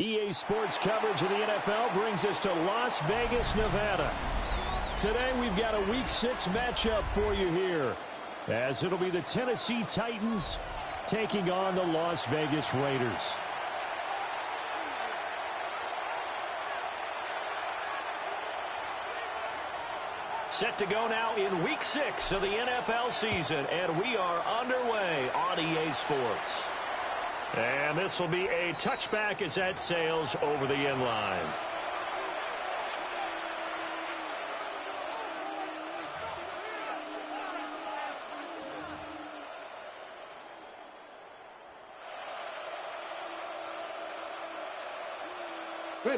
EA Sports coverage of the NFL brings us to Las Vegas, Nevada. Today we've got a Week 6 matchup for you here, as it'll be the Tennessee Titans taking on the Las Vegas Raiders. Set to go now in Week 6 of the NFL season, and we are underway on EA Sports. And this will be a touchback as that sails over the end line.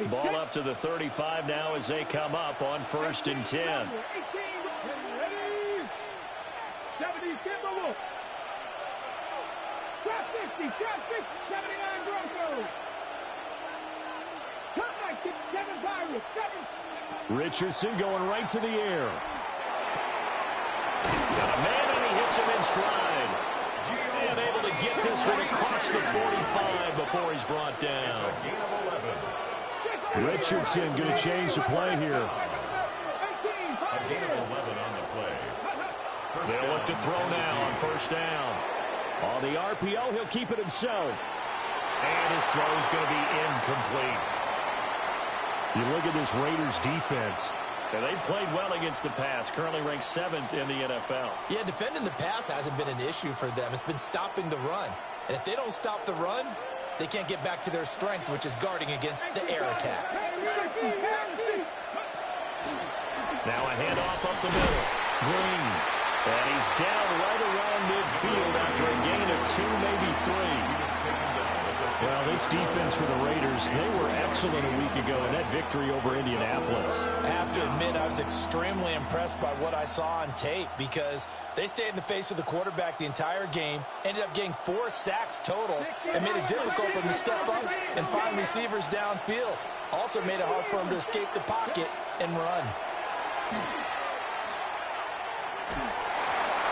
Ball up to the 35 now as they come up on 1st and 10. 79 Broncos. Richardson going right to the air. Got a man and he hits him in stride. And able to get this one across the 45 before he's brought down. Richardson going to change the play here. A gain of 11 on the play. They'll look to throw now on 1st down. On the RPO, he'll keep it himself. And his throw is going to be incomplete. You look at this Raiders defense. And they've played well against the pass, currently ranked 7th in the NFL. Yeah, defending the pass hasn't been an issue for them. It's been stopping the run. And if they don't stop the run, they can't get back to their strength, which is guarding against the air attack. Now a handoff up the middle. Green. And he's down right around midfield after a gain of 2, maybe 3. Well, this defense for the Raiders, they were excellent a week ago in that victory over Indianapolis. I have to admit, I was extremely impressed by what I saw on tape because they stayed in the face of the quarterback the entire game, ended up getting 4 sacks total, and made it difficult for him to step up and find receivers downfield. Also made it hard for him to escape the pocket and run.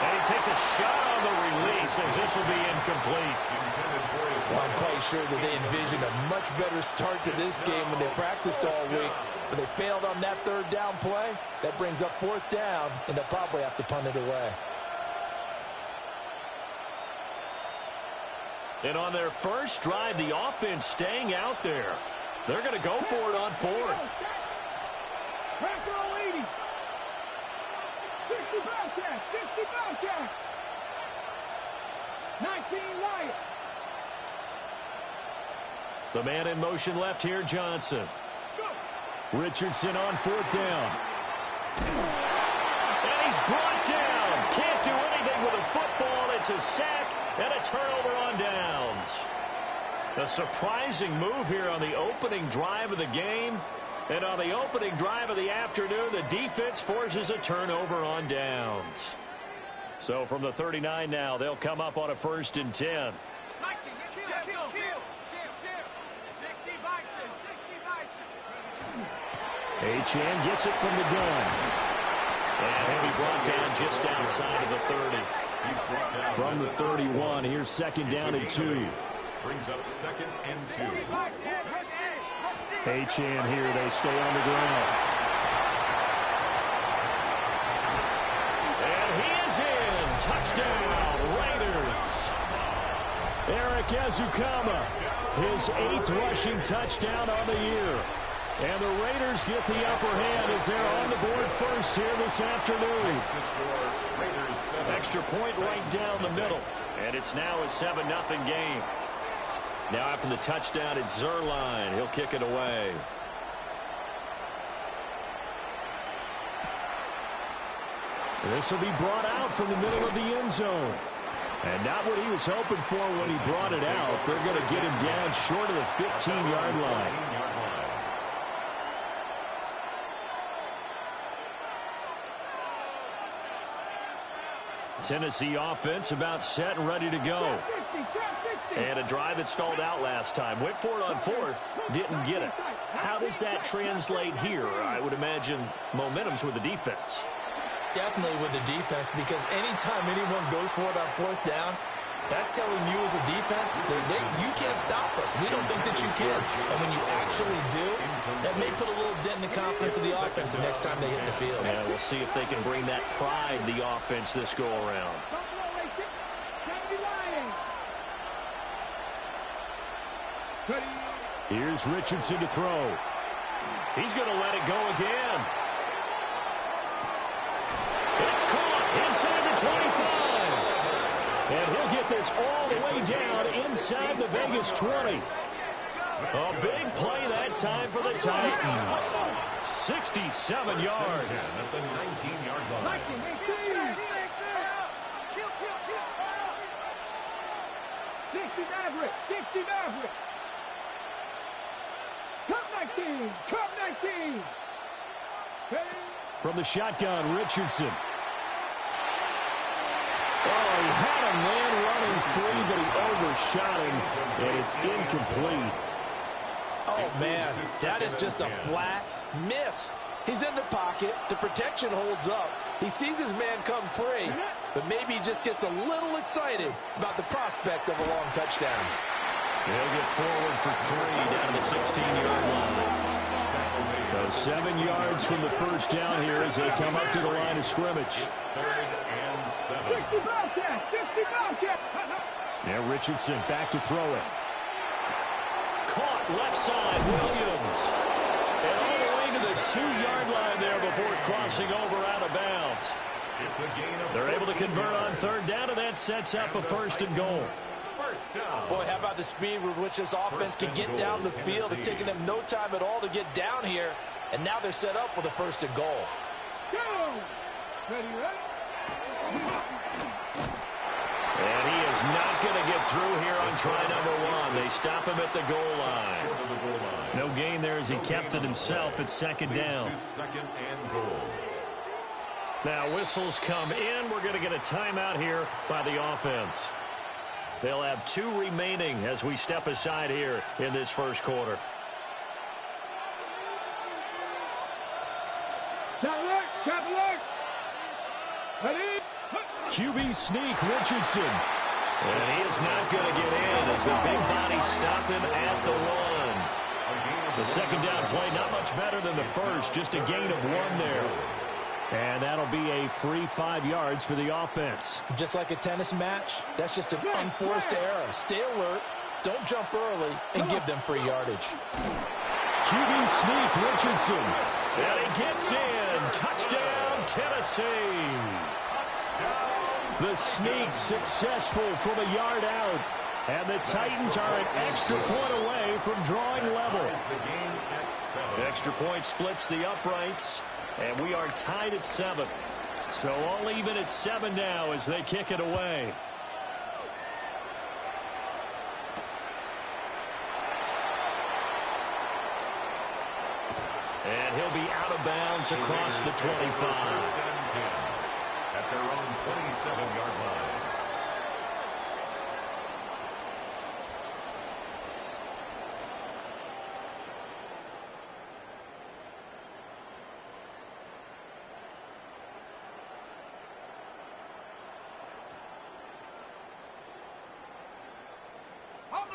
And he takes a shot on the release as this will be incomplete. Well, I'm quite sure that they envisioned a much better start to this game when they practiced all week. But they failed on that 3rd down play. That brings up 4th down, and they'll probably have to punt it away. And on their first drive, the offense staying out there. They're going to go for it on 4th. 19 Wyatt. The man in motion left here, Johnson. Richardson on 4th down. And he's brought down. Can't do anything with a football. It's a sack and a turnover on downs. A surprising move here on the opening drive of the game. And on the opening drive of the afternoon, the defense forces a turnover on downs. So from the 39 now, they'll come up on a 1st and 10. Achane gets it from the gun. And he'll be brought down just outside of the 30. From the 31, here's 2nd down and 2. Brings up 2nd and 2. Achane here, they stay on the ground. And he is in. Touchdown, Raiders. Eric Ezukama, his 8th rushing touchdown on the year. And the Raiders get the upper hand as they're on the board first here this afternoon. Extra point right down the middle. And it's now a 7-0 game. Now after the touchdown, it's Zuerlein. He'll kick it away. This will be brought out from the middle of the end zone. And not what he was hoping for when he brought it out. They're going to get him down short of the 15-yard line. Tennessee offense about set and ready to go. And a drive that stalled out last time. Went for it on 4th. Didn't get it. How does that translate here? I would imagine momentum's with the defense. Definitely with the defense, because anytime anyone goes for it on 4th down, That's telling you as a defense that you can't stop us. We don't think that you can. And when you actually do, that may put a little dent in the confidence of the offense the next time they hit the field. Yeah, we'll see if they can bring that pride to the offense this go-around. Here's Richardson to throw. He's going to let it go again. It's caught inside the 25. And he'll get this all the way down inside the Vegas 20. A big play that time for the Titans. 67 yards. At the 19-yard line. 60 Maverick. 60 Maverick. Cup 19. Cup 19. From the shotgun, Richardson. Oh, he had a man running free, but he overshot him, and it's incomplete. Oh, man, that is just a flat miss. He's in the pocket. The protection holds up. He sees his man come free, but maybe he just gets a little excited about the prospect of a long touchdown. They'll get forward for 3 down to the 16-yard line. So 7 yards from the first down here as they come up to the line of scrimmage. 3rd and 7. 60 Bobcat. 60 Bobcat. Now Richardson back to throw it. Caught left side, Williams. And all the way to the 2-yard line there before crossing over out of bounds. It's a gain of They're able to convert on 3rd down, and that sets up a 1st and goal. First down. Boy, how about the speed with which this offense can get down the field? It's taken them no time at all to get down here, and now they're set up with a 1st and goal. Go. Ready, ready. And he is not going to get through here on try number 1. They stop him at the goal line. Short of the goal line. No gain there as he kept it himself at 2nd down. Leads to 2nd and goal. Now whistles come in. We're going to get a timeout here by the offense. They'll have 2 remaining as we step aside here in this first quarter. Chop alert. Ready. QB sneak, Richardson. And he is not going to get in as the big body stop him at the 1. The 2nd down play not much better than the first, just a gain of 1 there. And that'll be a free 5 yards for the offense. Just like a tennis match, that's just an unforced error. Stay alert, don't jump early, and give them free yardage. QB sneak, Richardson. And he gets in. Touchdown, Tennessee. The sneak successful from a yard out. And the Titans are an extra point away from drawing level. Extra point splits the uprights. And we are tied at 7. So all even at 7 now as they kick it away. And he'll be out of bounds across the 25. At their own 27-yard line.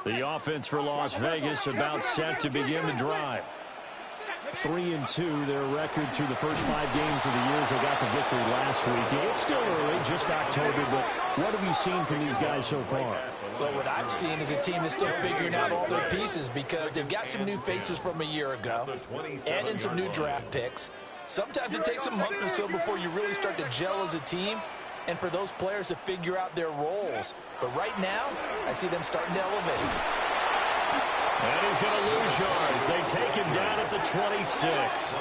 The offense for Las Vegas about set to begin the drive. 3-2, their record through the first 5 games of the year as they got the victory last week. It's still early, just October, but what have you seen from these guys so far? Well, what I've seen is a team that's still figuring out all their pieces because they've got some new faces from a year ago, add in some new draft picks. Sometimes it takes a month or so before you really start to gel as a team and for those players to figure out their roles. But right now, I see them starting to elevate. And he's going to lose yards. They take him down at the 26.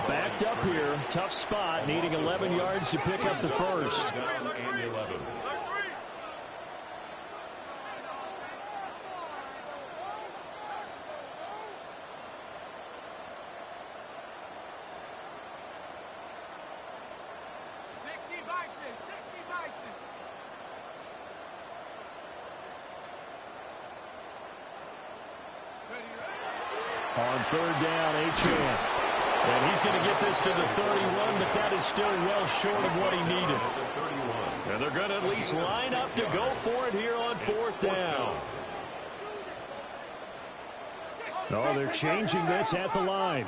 Backed up here, tough spot, needing 11 yards to pick up the first. On 3rd down, Achane. And he's going to get this to the 31, but that is still well short of what he needed. And they're going to at least line up to go for it here on 4th down. Oh, they're changing this at the line.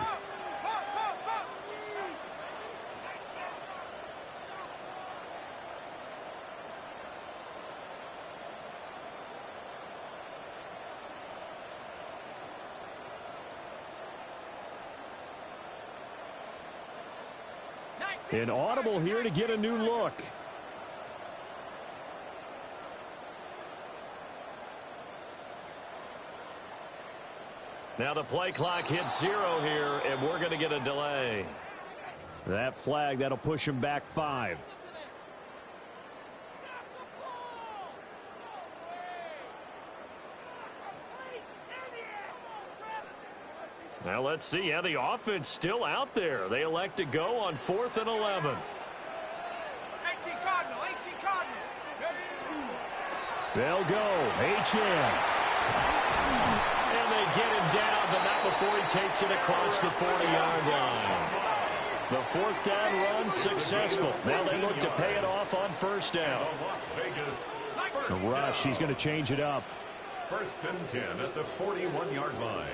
An audible here to get a new look. Now the play clock hits 0 here, and we're going to get a delay. That flag, that'll push him back 5. Now let's see how the offense still out there. They elect to go on 4th and 11. 18 Cardinal, 18 Cardinal. They'll go. H.M. And they get him down, but not before he takes it across the 40-yard line. The 4th down run successful. Now they look to pay it off on 1st down. The rush, he's going to change it up. 1st and 10 at the 41-yard line.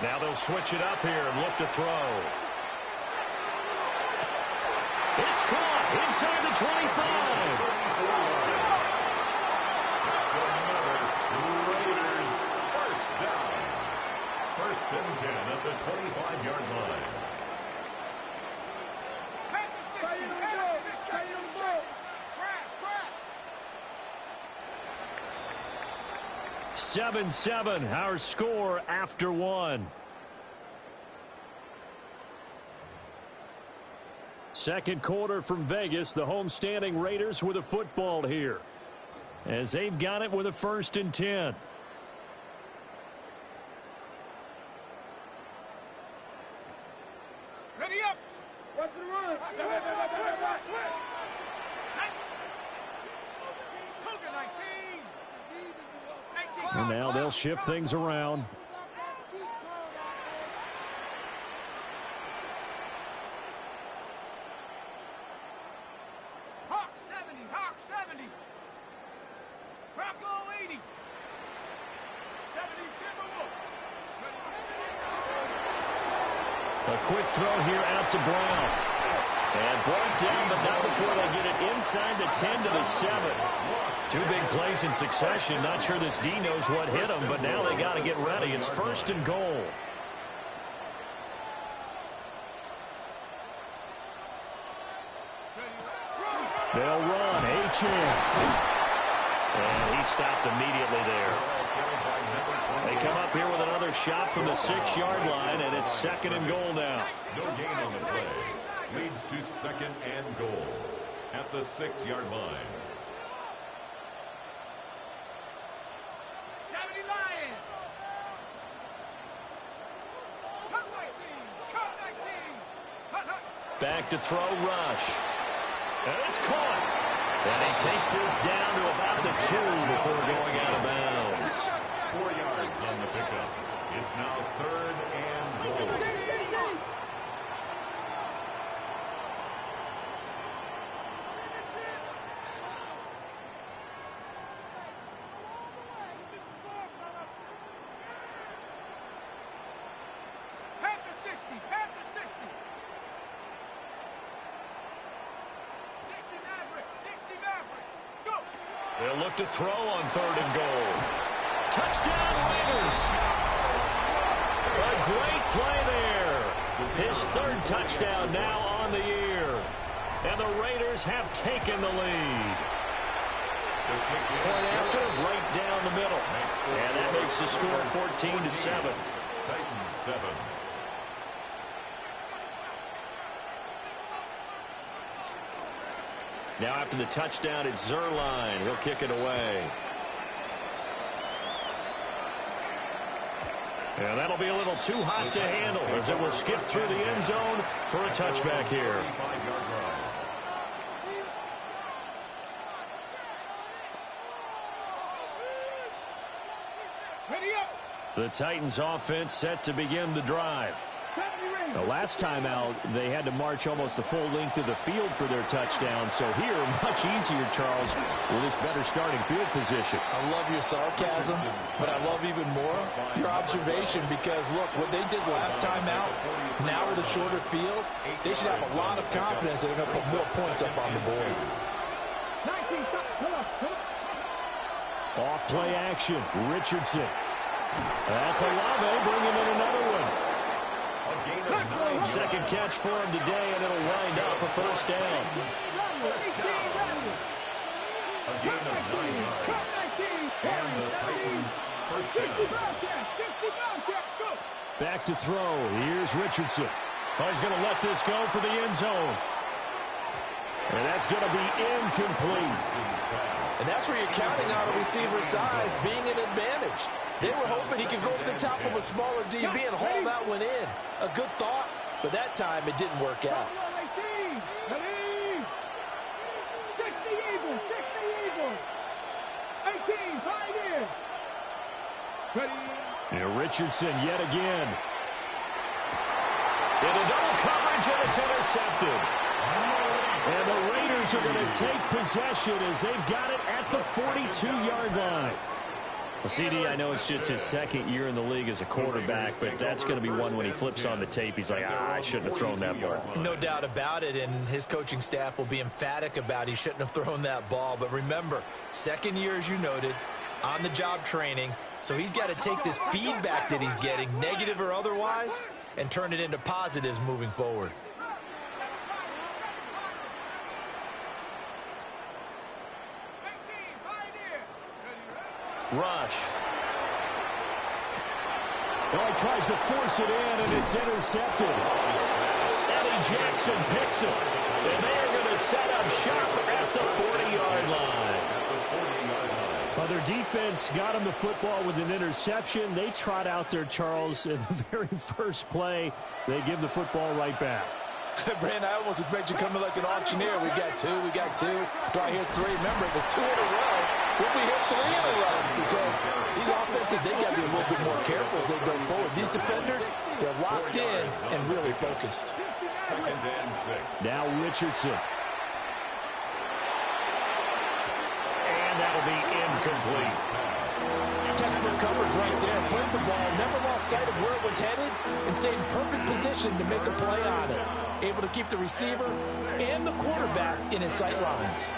Now they'll switch it up here and look to throw. It's caught inside the 25. That's another Raiders 1st down. 1st and 10 at the 25-yard line. 7-7, our score after 1. Second quarter from Vegas, the homestanding Raiders with a football here, as they've got it with a 1st and 10. Ready up. Watch for the run. And now they'll shift things around. Hawk 70, Hawk 70. Bronco 80. 70 Timberwolf. A quick throw here out to Brown. And brought down, but not before they get it inside the 10 to the 7. 2 big plays in succession. Not sure this D knows what hit them, but now they got to get ready. It's 1st and goal. They'll run. H.M. And he stopped immediately there. They come up here with another shot from the 6-yard line, and it's 2nd and goal now. No gain on the play. Leads to 2nd and goal at the 6-yard line. 70 Lions. Cut 19. Back to throw, Rush. And it's caught. And he takes this down to about the 2 before going out of bounds. 4 yards on the pickup. It's now 3rd and goal. Panther 60, Panther 60. 60 Maverick, 60 Maverick. Go. They'll look to throw on 3rd and goal. Touchdown, Raiders. A great play there. His 3rd touchdown now on the year. And the Raiders have taken the lead. Point after, right down the middle. And that makes the score 14-7. Titans 7. Now after the touchdown, it's Zuerlein. He'll kick it away. And that'll be a little too hot to handle as it will skip through the end zone for a touchback here. The Titans offense set to begin the drive. The last time out, they had to march almost the full length of the field for their touchdown. So here, much easier, Charles, with this better starting field position. I love your sarcasm, but I love even more your observation because, look, what they did last time out, now with a shorter field, they should have a lot of confidence that they're going to put more points up on the board. Off play action, Richardson. That's Olave bringing in another one. Second catch for him today, and it'll wind up a first down. A gain of 9 yards. And the Titans first down. Back to throw. Here's Richardson. Oh, he's going to let this go for the end zone. And that's going to be incomplete. And that's where you're counting on a receiver's size being an advantage. They were hoping he could go to the top of a smaller DB and haul that one in. A good thought, but that time it didn't work out. And Richardson yet again. Into double coverage, and it's intercepted. And the Raiders are going to take possession as they've got it at the 42-yard line. Well, CD, I know it's just his second year in the league as a quarterback, but that's going to be one when he flips on the tape. He's like, I shouldn't have thrown that ball. No doubt about it, and his coaching staff will be emphatic about he shouldn't have thrown that ball. But remember, second year, as you noted, on-the-job training, so he's got to take this feedback that he's getting, negative or otherwise, and turn it into positives moving forward. Rush. Oh, he tries to force it in, and it's intercepted. Eddie Jackson picks it. And they are going to set up shop at the 40-yard line. Well, their defense got him the football with an interception. They trot out there, Charles, in the very first play. They give the football right back. Brand, I almost expect you coming like an auctioneer. We got two. Do I hear three? Remember, it was 2 in a row. We'll be here 3 in a row because these offenses, they got to be a little bit more careful as they go forward. These defenders, they're locked in and really focused. 2nd and 6. Now Richardson. And that'll be incomplete. Textbook coverage right there. Played the ball, never lost sight of where it was headed, and stayed in perfect position to make a play on it. Able to keep the receiver and the quarterback in his sight lines.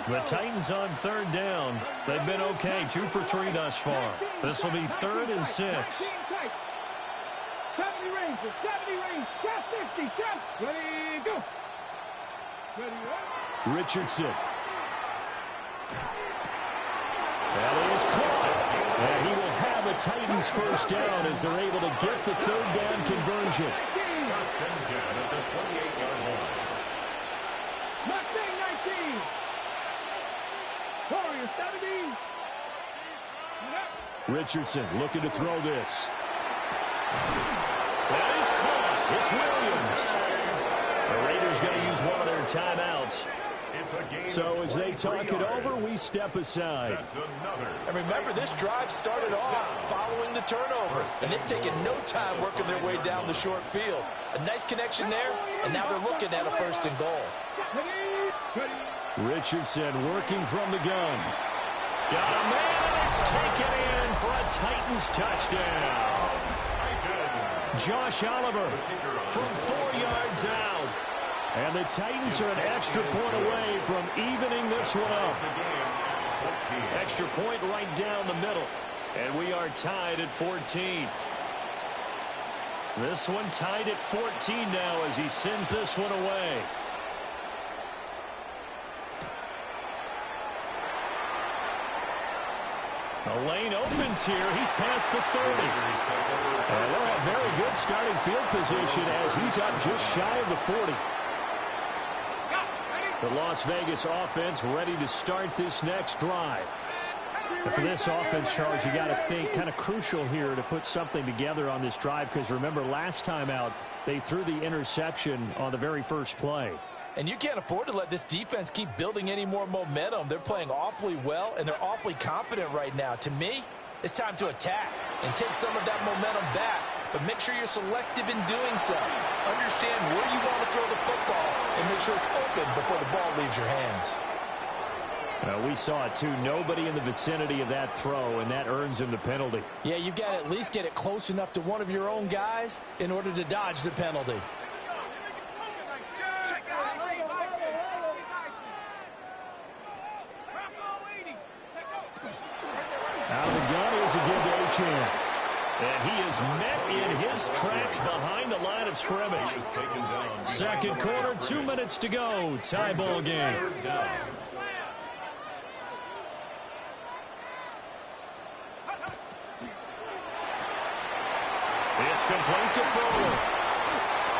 The Titans on 3rd down. They've been okay, 2 for 3 thus far. This will be 3rd and 6. 70 range, 50, ready, go. Ready, go. Richardson. That is caught. And he will have a Titans first down as they're able to get the 3rd down conversion. Justin Jett at the 28-yard line. Mustang 19. Warrior 70. Richardson looking to throw this. That is caught. It's Williams. The Raiders going to use one of their timeouts. So as they talk it over, we step aside. And remember, this drive started off following the turnover, and they've taken no time working their way down the short field. A nice connection there, and now they're looking at a 1st and goal. Richardson working from the gun. Got a man, and it's taken in for a Titans touchdown. Josh Oliver from 4 yards out. And the Titans are an extra point away from evening this one up. Extra point right down the middle. And we are tied at 14. This one tied at 14 now as he sends this one away. The lane opens here. He's past the 30. And they'll have very good starting field position as he's up just shy of the 40. The Las Vegas offense ready to start this next drive. And for this offense, Charles, you got to think kind of crucial here to put something together on this drive because remember last time out they threw the interception on the very first play. And you can't afford to let this defense keep building any more momentum. They're playing awfully well, and they're awfully confident right now. To me, It's time to attack and take some of that momentum back, but make sure you're selective in doing so. Understand where you want to throw the football and make sure it's open before the ball leaves your hands. Well, we saw it, too. Nobody in the vicinity of that throw, and that earns him the penalty. Yeah, you've got to at least get it close enough to one of your own guys in order to dodge the penalty. Out of the gun is a give to Achane. And he is met in his tracks behind the line of scrimmage. Second quarter, 2 minutes to go. Tie ball game. It's complete to Fuller.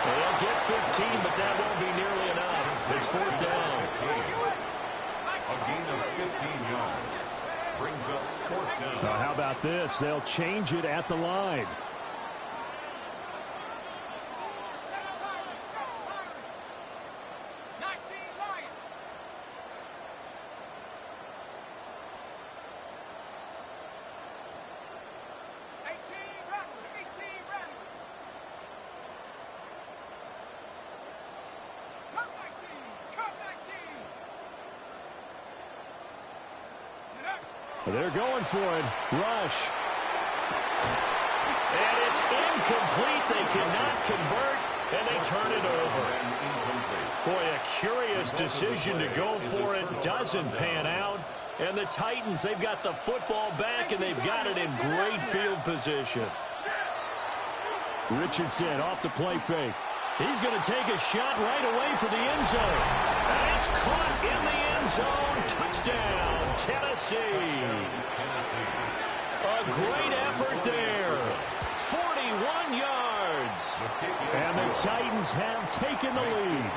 They'll get 15, but that won't be nearly enough. It's fourth down. A gain of 15 yards. Brings up fourth down. Now, how about this? They'll change it at the line. They're going for it. Rush. And it's incomplete. They cannot convert, and they turn it over. Boy, a curious decision to go for it. Doesn't pan out. And the Titans, they've got the football back, and they've got it in great field position. Richardson off the play fake. He's going to take a shot right away for the end zone. And it's caught in the end zone. Touchdown, Tennessee. A great effort there. 41 yards. And the Titans have taken the lead.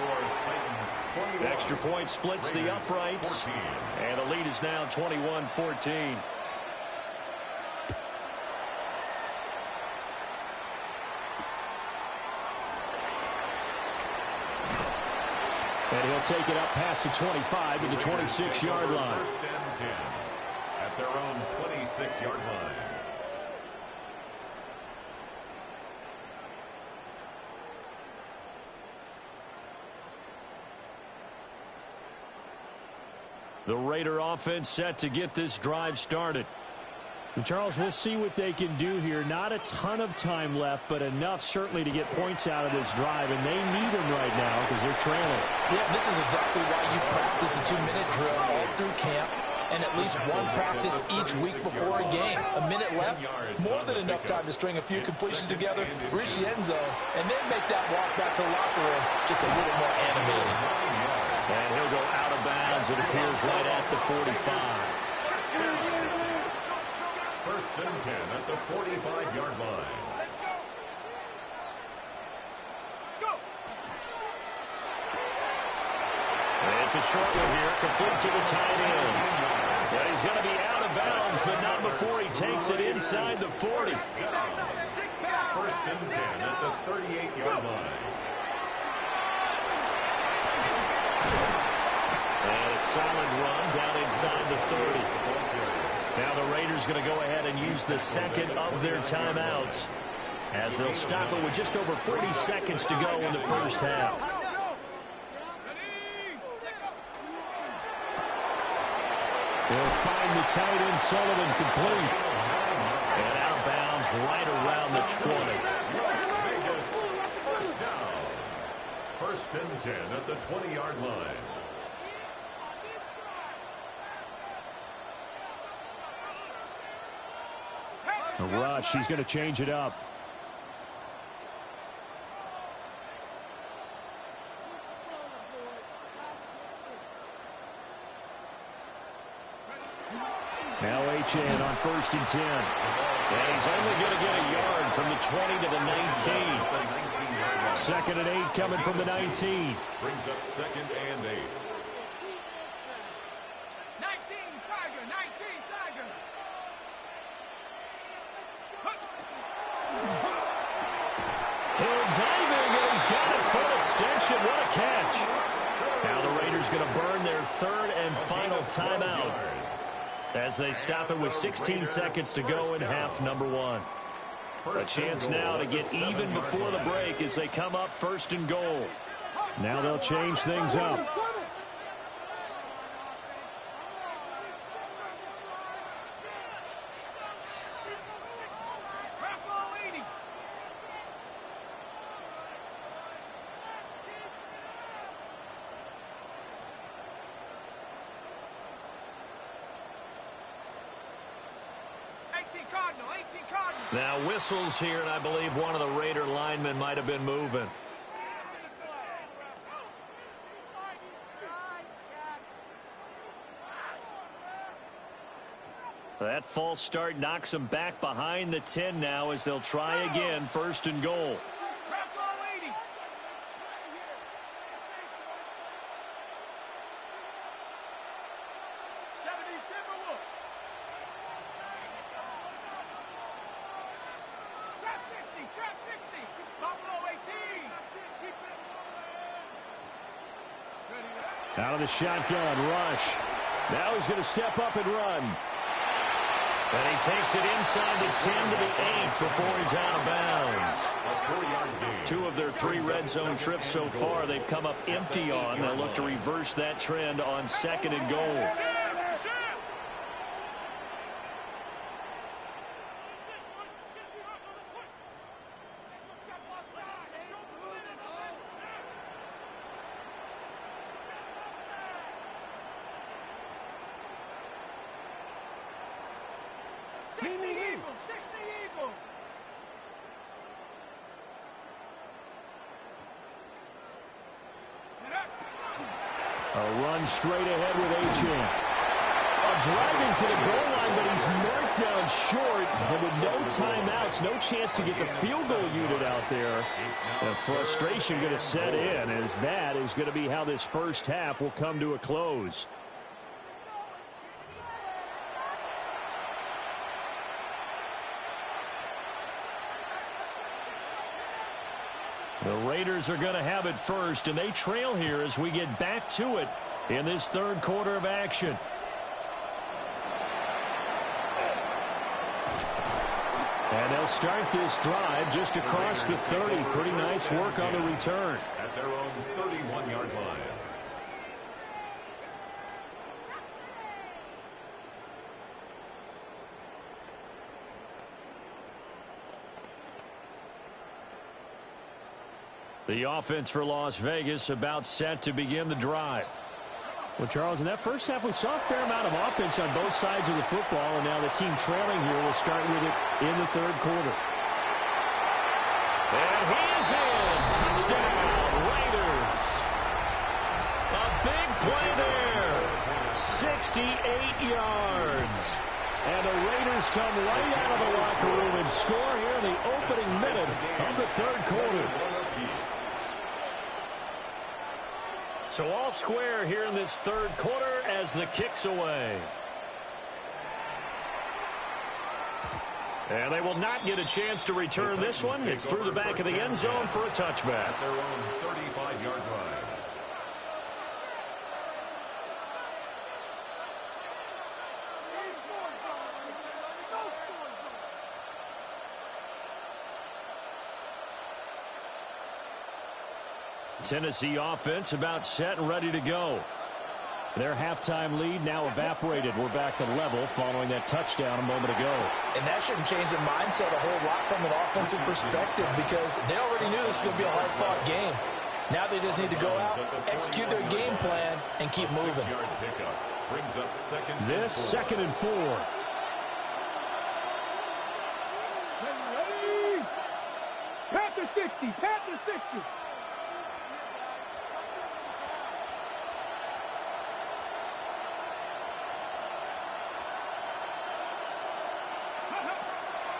Extra point splits the uprights. And the lead is now 21-14. And he'll take it up past the 25 to the 26-yard line. First and 10 at their own 26-yard line. The Raider offense set to get this drive started. And Charles, we'll see what they can do here. Not a ton of time left, but enough certainly to get points out of this drive, and they need them right now because they're trailing. Yeah, this is exactly why you practice a 2-minute drill all through camp and at least one practice each week before a game. A minute left, more than enough time to string a few completions together, reach the end zone, and then make that walk back to the locker room just a little more animated. And he'll go out of bounds, it appears, right at the 45. First and 10 at the 45-yard line. And it's a short one here, complete to the tight end. And he's going to be out of bounds, but not before he takes it inside the 40. First and 10 at the 38-yard line. And a solid run down inside the 30. Now the Raiders going to go ahead and use the second of their timeouts as they'll stop it with just over 40 seconds to go in the first half. They'll find the tight end Sullivan complete. And out of bounds right around the 20. First down. First and 10 at the 20-yard line. A rush, he's going to change it up. Now Achane on first and 10. And he's only going to get a yard from the 20 to the 19. Second and 8 coming from the 19. Brings up second and 8. 19, Tiger, 19, Tiger. Hill diving, and he's got it. Full extension. What a catch. Now the Raiders going to burn their third and final timeout. as they stop it with 16 seconds to go in half number one. A chance now to get even before the break as they come up first and goal. Now they'll change things up. Now whistles here, and I believe one of the Raider linemen might have been moving. That false start knocks them back behind the 10 now as they'll try again, first and goal. Out of the shotgun, Rush. Now he's going to step up and run. And he takes it inside the 10 to the 8 before he's out of bounds. 2 of their 3 red zone trips so far they've come up empty on. They'll look to reverse that trend on second and goal. A run straight ahead with Achane. Driving for the goal line, but he's marked down short. And with no timeouts, no chance to get the field goal unit out there. And frustration going to set in, as that is going to be how this first half will come to a close. The Raiders are going to have it first, and they trail here as we get back to it in this third quarter of action. And they'll start this drive just across the 30. Pretty nice work on the return. At their own 31-yard line. The offense for Las Vegas about set to begin the drive. Well, Charles, in that first half, we saw a fair amount of offense on both sides of the football, and now the team trailing here will start with it in the third quarter. And he is in. Touchdown, Raiders. A big play there. 68 yards. And the Raiders come right out of the locker room and score here in the opening minute of the third quarter. So all square here in this third quarter as the kick's away. And they will not get a chance to return this one. It's through the back of the end zone for a touchback. At their own 35-yard line. Tennessee offense about set and ready to go. Their halftime lead now evaporated. We're back to level following that touchdown a moment ago. And that shouldn't change their mindset a whole lot from an offensive perspective, because they already knew this was going to be a hard-fought game. Now they just need to go out, execute their game plan, and keep moving. Brings up this second and 4. Panther 60, Panther 60.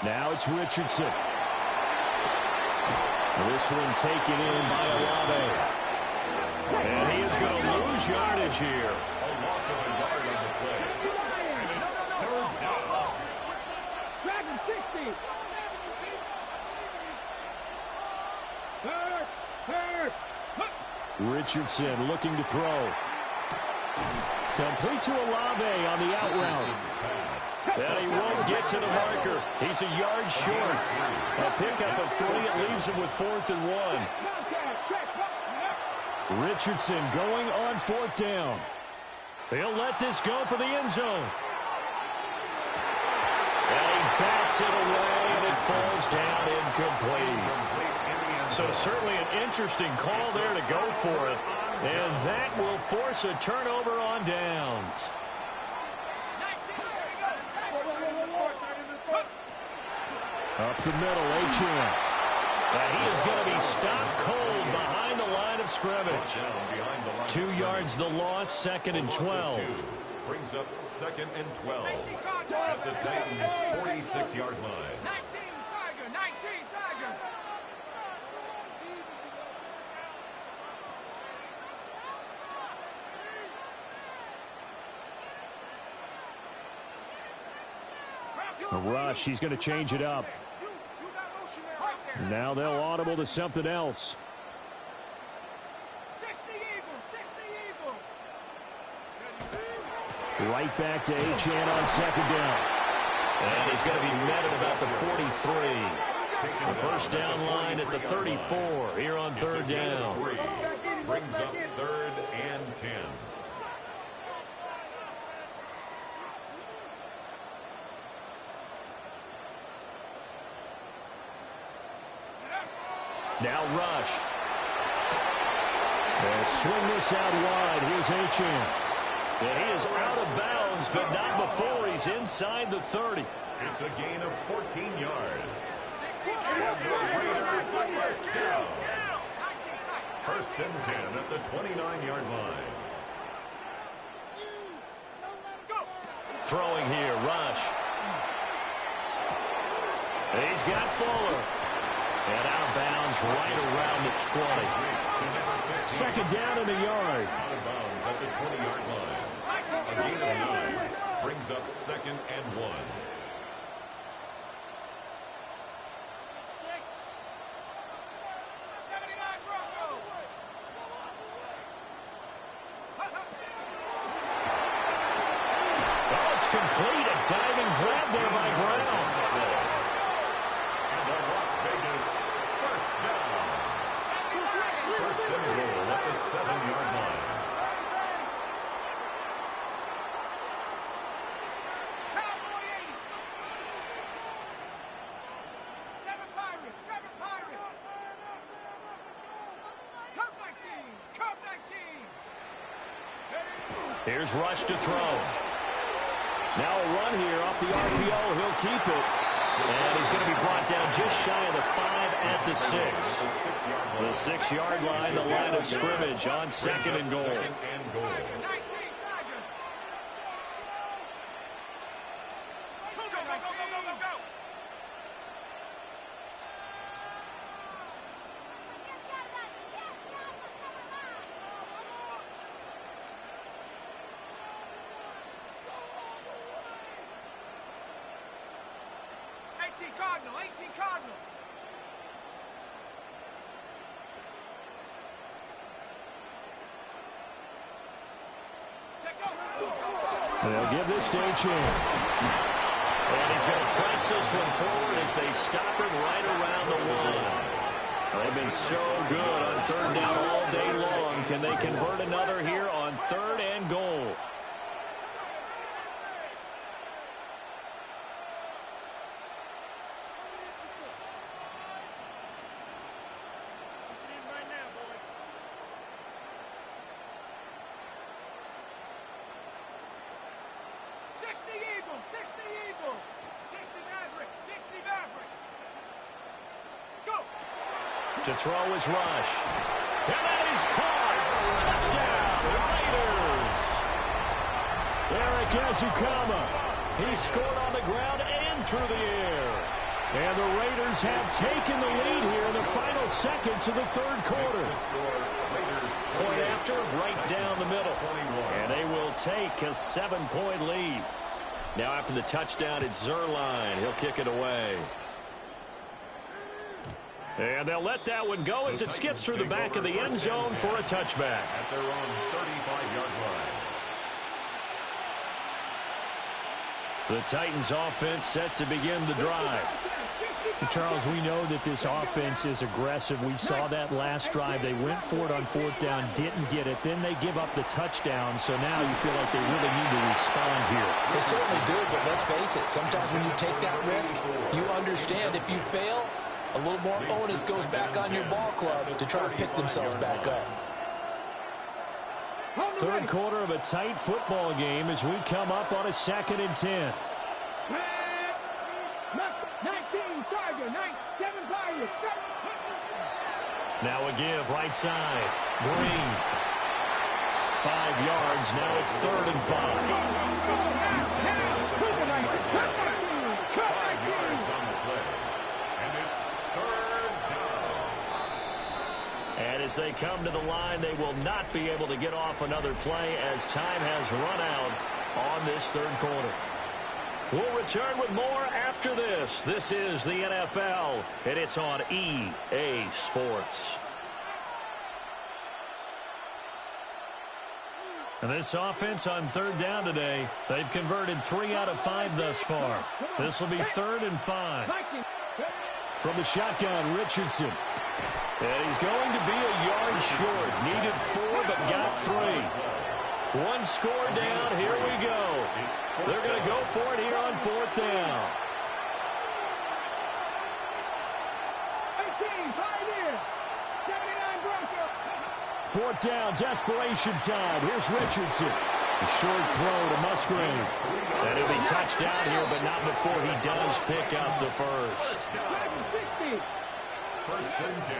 Now it's Richardson. This one taken in by Olave. And he is going to lose yardage here. A loss of a yard on the play. And it's third down. Dragon 60. Third. Richardson looking to throw. Complete to Olave on the out route. And he won't get to the marker. He's a yard short. A pickup of 3. It leaves him with 4th and 1. Richardson going on 4th down. He'll let this go for the end zone. And he backs it away, and it falls down incomplete. So certainly an interesting call there to go for it. And that will force a turnover on downs. Up the middle, Achane. And he is going to be stopped cold behind the line of scrimmage. 2 yards the loss, 2nd and 12. Brings up 2nd and 12 at the Titans' 46-yard line. 19 Tiger. The rush, he's going to change it up. Now they'll audible to something else. 60 Eagle. Right back to Achane on 2nd down. And he's going to be met at about the 43. The first down line at the 34 here on 3rd down. Brings up 3rd and 10. Now rush. They'll swing this out wide. Here's Achane. And he is out of bounds, but not before he's inside the 30. It's a gain of 14 yards. First and 10 at the 29-yard line. Throwing here, rush. He's got Fuller. And out of bounds right around the 20. 2nd down in a yard. Out of bounds at the 20-yard line. A gain of 9 brings up 2nd and 1. Oh, it's complete. A diving grab there by Brown. First and goal at the 7-yard line. Seven Pirates. Cup 19. Here's Rush to throw. Now a run here off the RPO. He'll keep it. And he's going to be brought down just shy of the 5 at the 6. The 6-yard line, the line of scrimmage on 2nd and goal. 19 Tiger. Go. Cardinal. They'll give this to Achane. And he's going to press this one forward as they stop him right around the 1. They've been so good on 3rd down all day long. Can they convert another here on 3rd and goal? To throw is Rush. And that is caught. Touchdown, Raiders. Eric Ezukanma. He scored on the ground and through the air. And the Raiders have taken the lead here in the final seconds of the 3rd quarter. Point after, right down the middle. And they will take a 7-point lead. Now after the touchdown, it's Zuerlein. He'll kick it away. And they'll let that one go as it skips through the back of the end zone for a touchback. At their own 35-yard line. The Titans offense set to begin the drive. Charles, we know that this offense is aggressive. We saw that last drive. They went for it on fourth down, didn't get it. Then they give up the touchdown, so now you feel like they really need to respond here. They certainly do, but let's face it. Sometimes when you take that risk, you understand if you fail, a little more onus goes back on your ball club to try and pick themselves back up. Third quarter of a tight football game as we come up on a 2nd and 10. 19, Charger, 7 Pirates. Now a give, right side. Green. 5 yards. Now it's 3rd and 5. 5 yards on the play. And it's 3rd down. And as they come to the line, they will not be able to get off another play as time has run out on this 3rd quarter. We'll return with more after this. This is the NFL, and it's on EA Sports. And this offense on 3rd down today, they've converted 3 out of 5 thus far. This will be 3rd and 5. From the shotgun, Richardson. And he's going to be a yard short. Needed 4, but got 3. 1 score down. Here we go. They're going to go for it here on 4th down. 18, Pioneer. 79 Bronco. 4th down, desperation time. Here's Richardson. A short throw to Musgrave. And it'll be touchdown here, but not before he does pick up the first. 60.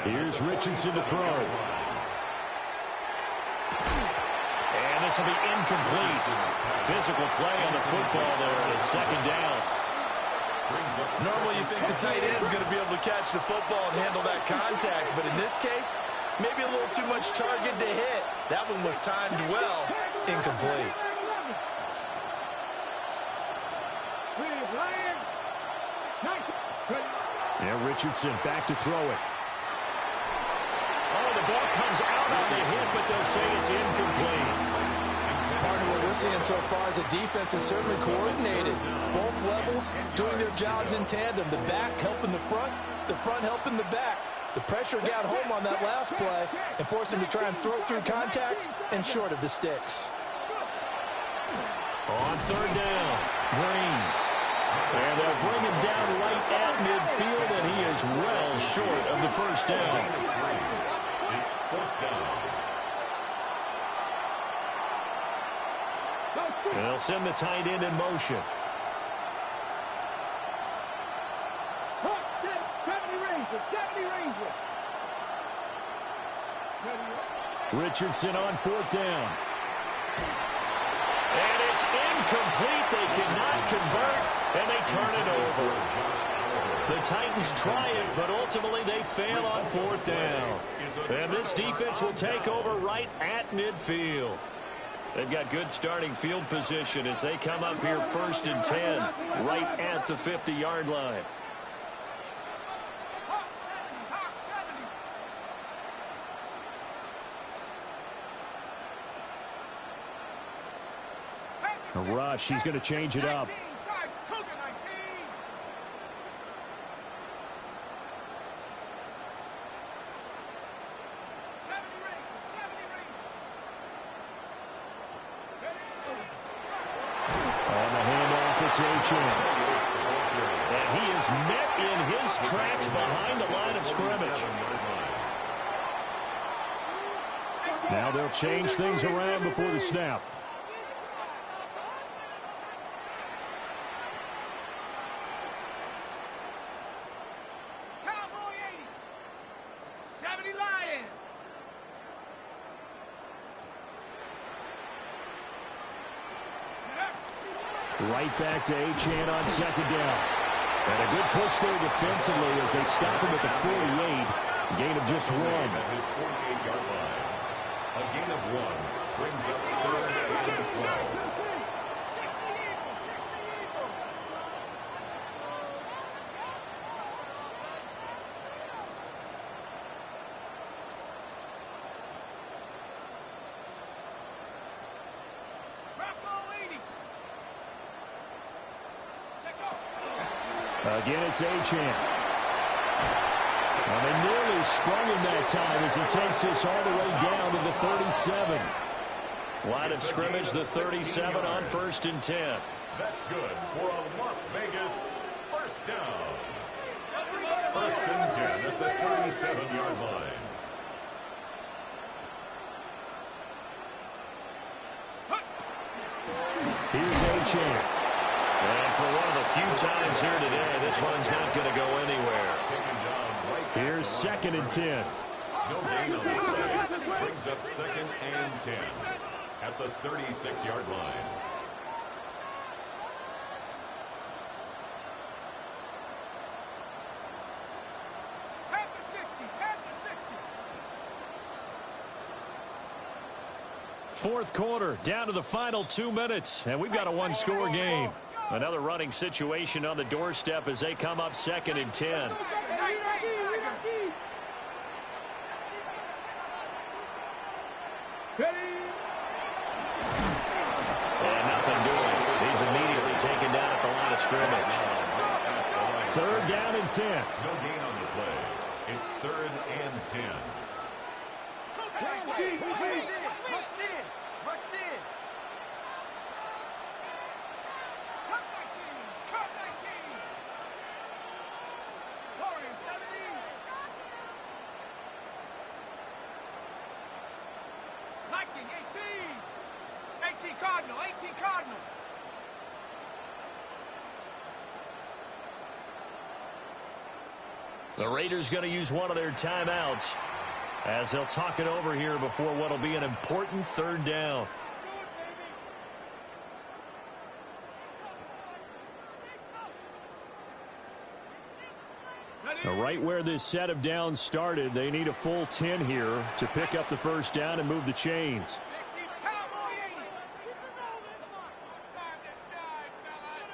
Here's Richardson to throw. And this will be incomplete. Physical play on the football there, and it's 2nd down. Normally you think the tight end's going to be able to catch the football and handle that contact, but in this case, maybe a little too much target to hit. That one was timed well. Incomplete. Yeah, Richardson back to throw it. Oh, the ball comes out on the hit, but they'll say it's incomplete. Part of what we're seeing so far is the defense is certainly coordinated. Both levels doing their jobs in tandem. The back helping the front helping the back. The pressure got home on that last play and forced him to try and throw through contact and short of the sticks. On 3rd down, Green. And they'll bring him down right at midfield, and he is well short of the first down. It's 4th down. And they'll send the tight end in motion. 70 Rangers. Richardson on 4th down. And it's incomplete. They cannot convert, and they turn it over. The Titans try it, but ultimately they fail on 4th down. And this defense will take over right at midfield. They've got good starting field position as they come up here 1st and 10, right at the 50-yard line. A rush. He's going to change it up. On the handoff, it's Achane. And he is met in his tracks behind the line of scrimmage. Now they'll change things around before the snap. Cowboy 80. 70 Lion. Right back to Achane on 2nd down. And a good push there defensively as they stop him at the 48. Gain of just 1. At his 48-yard line. A gain of 1 brings up 3rd and 12. Again, it's Achane. Well, they nearly sprung him that time as he takes this all the way down to the 37. Line of scrimmage, the 37 on 1st and 10. That's good for a Las Vegas first down. 1st and 10 at the 37-yard line. Here's Achane. And for one of the few times here today, this one's not going to go anywhere. Here's 2nd and 10. No gain on the play. Brings up 2nd and 10 at the 36-yard line. At the 60. At the 60. Fourth quarter, down to the final 2 minutes, and we've got a one-score game. Another running situation on the doorstep as they come up 2nd and 10. And nothing doing. He's immediately taken down at the line of scrimmage. 3rd down and 10. No gain on the play. It's 3rd and 10. Rush in. Rush in. Rush in. Cut 19. Cut 19. Warriors 70. Viking 18. 18 Cardinal. 18 Cardinal. The Raiders going to use one of their timeouts as they'll talk it over here before what will be an important 3rd down. Now, right where this set of downs started, they need a full 10 here to pick up the 1st down and move the chains. 60. Cowboy 80. Keep it rolling. Come on. Time to shine, fellas.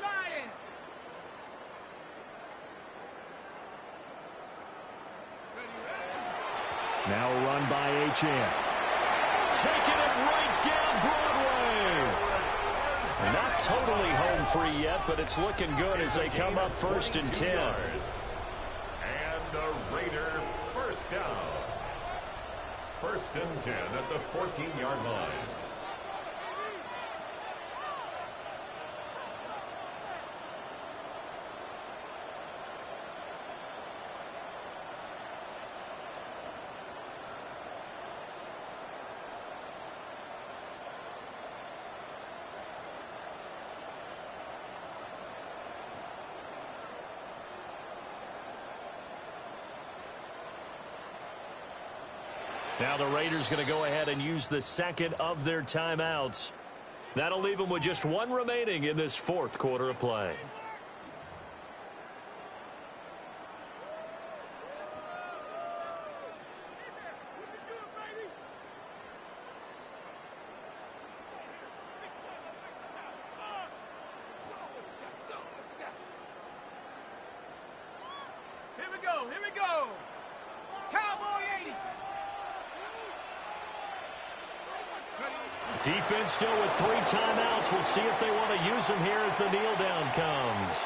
Lions. Now a run by Achane. Taking it right down Broadway. Not totally home free yet, but it's looking good as they come up 1st and 10. And a Raider first down. 1st and 10 at the 14-yard line. Now the Raiders going to go ahead and use the 2nd of their timeouts. That'll leave them with just one remaining in this 4th quarter of play. Here we go. Here we go. Cowboy 80. Defense still with 3 timeouts. We'll see if they want to use them here as the kneel down comes.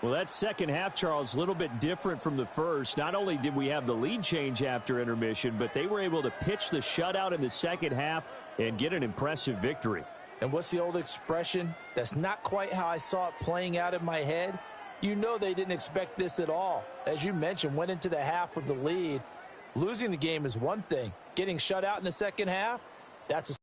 Well, that second half, Charles, a little bit different from the first. Not only did we have the lead change after intermission, but they were able to pitch the shutout in the second half and get an impressive victory. And what's the old expression? That's not quite how I saw it playing out in my head. You know they didn't expect this at all. As you mentioned, went into the half with the lead. Losing the game is one thing. Getting shut out in the second half, that's a